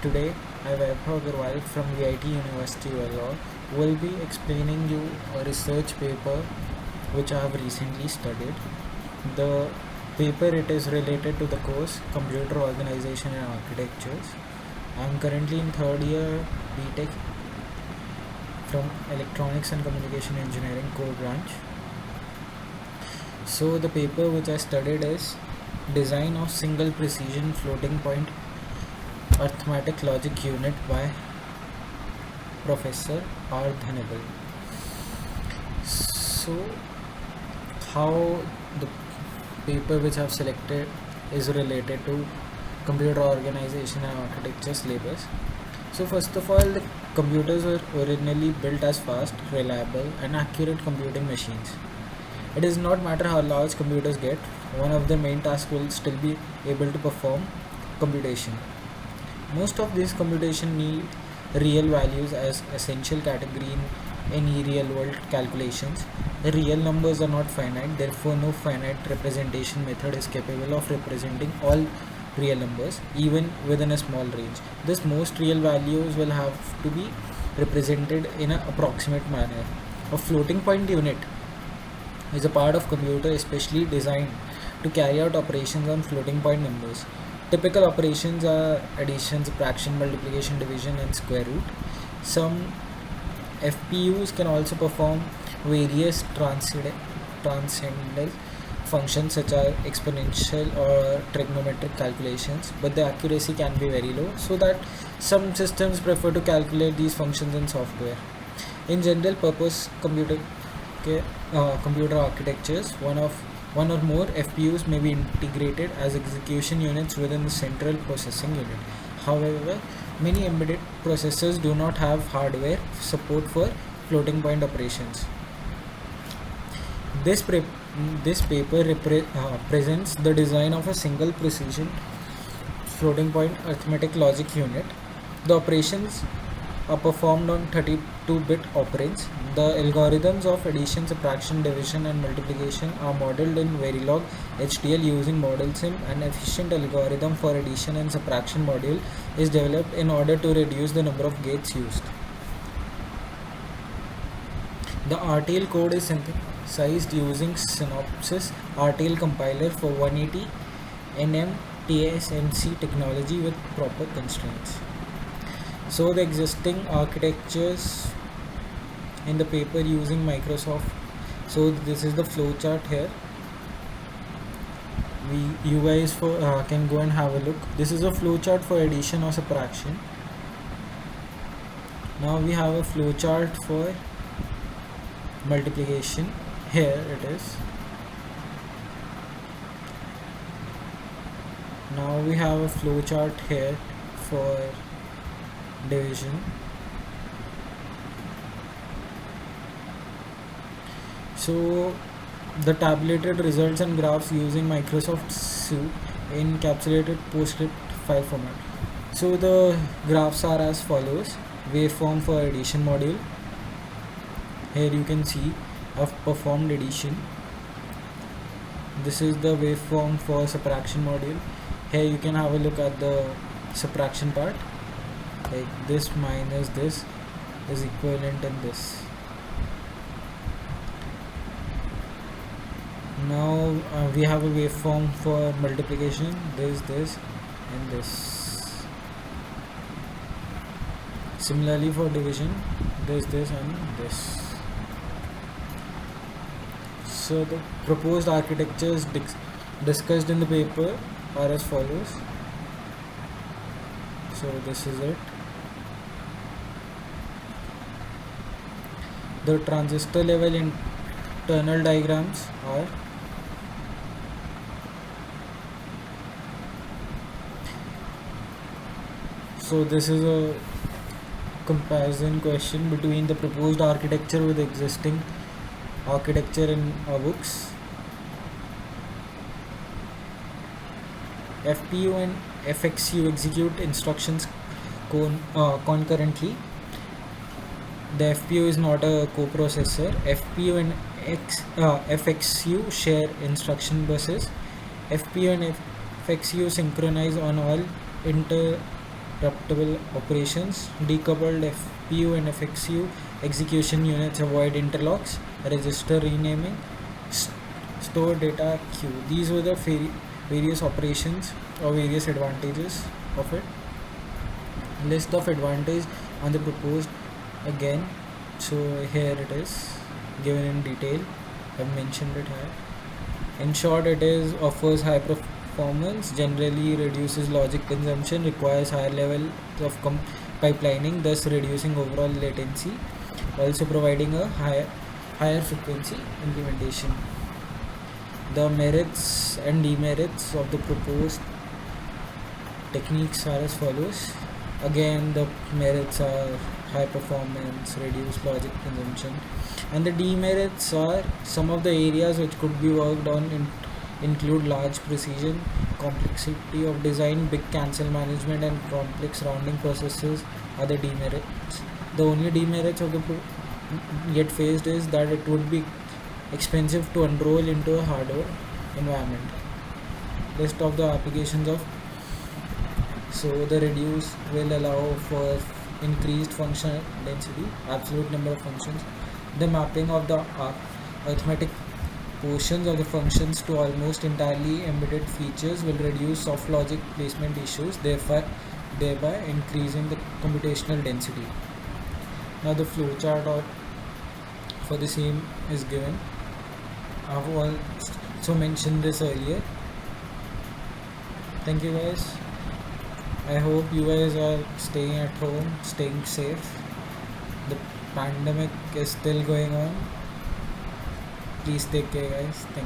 Today, I, Vaibhav Agarwal from VIT University, Vellore, will be explaining you a research paper which I have recently studied. The paper it is related to the course Computer Organization and Architectures. I am currently in third year BTech from Electronics and Communication Engineering core branch. So the paper which I studied is Design of Single Precision Floating Point Arithmetic Logic Unit by Professor R. Dhanabal. So how the paper which I have selected is related to computer organization and architecture syllabus. So first of all, the computers were originally built as fast, reliable and accurate computing machines. It does not matter how large computers get, one of the main tasks will still be able to perform computation. Most of these computation need real values as essential category in any real world calculations. The real numbers are not finite, therefore no finite representation method is capable of representing all real numbers even within a small range. Thus most real values will have to be represented in an approximate manner. A floating point unit is a part of computer especially designed to carry out operations on floating point numbers. Typical operations are addition, subtraction, multiplication, division and square root. Some FPUs can also perform various transcendental functions such as exponential or trigonometric calculations, but the accuracy can be very low, so that some systems prefer to calculate these functions in software. In general purpose computer architectures, one or more FPUs may be integrated as execution units within the central processing unit. However, many embedded processors do not have hardware support for floating point operations. This paper presents the design of a single precision floating point arithmetic logic unit. The operations are performed on 32-bit operands. The algorithms of addition, subtraction, division and multiplication are modeled in Verilog HDL using ModelSim. An efficient algorithm for addition and subtraction module is developed in order to reduce the number of gates used. The RTL code is synthesized using Synopsys RTL compiler for 180 nm TSMC technology with proper constraints. So the existing architectures in the paper using Microsoft. So this is the flowchart here. You guys can go and have a look. This is a flowchart for addition or subtraction. Now we have a flowchart for multiplication. Here it is. Now we have a flowchart here for division. So the tabulated results and graphs using Microsoft Suite in encapsulated PostScript file format. So the graphs are as follows. Waveform for addition module. Here you can see I've performed addition. This is the waveform for subtraction module. Here you can have a look at the subtraction part, like this minus this is equivalent in this. Now we have a waveform for multiplication, this and this. Similarly for division, this and this. So the proposed architectures discussed in the paper are as follows. So this is it. The transistor level internal diagrams are so this is a comparison question between the proposed architecture with existing architecture in our books. FPU and FXU execute instructions concurrently. The FPU is not a coprocessor. FPU and FXU share instruction buses. FPU and FXU synchronize on all interruptible operations. Decoupled FPU and FXU execution units avoid interlocks, register renaming, store data queue. These were the various operations or various advantages of it. List of advantage on the proposed again. So here it is given in detail. I've mentioned it here. In short, it is offers high performance, generally reduces logic consumption, requires higher level of pipelining, thus reducing overall latency, also providing a higher frequency implementation. The merits and demerits of the proposed techniques are as follows. Again, the merits are high performance, reduced logic consumption, and the demerits are some of the areas which could be worked on include large precision, complexity of design, big cancel management, and complex rounding processes are the demerits. The only demerits of the yet faced is that it would be expensive to enroll into a hardware environment. List of the applications of the reduce will allow for increased functional density, absolute number of functions. The mapping of the arithmetic portions of the functions to almost entirely embedded features will reduce soft logic placement issues, thereby increasing the computational density. Now the flowchart for the same is given. I've also mentioned this earlier. Thank you guys. I hope you guys are staying at home, staying safe. The pandemic is still going on. Please take care, guys. Thank you.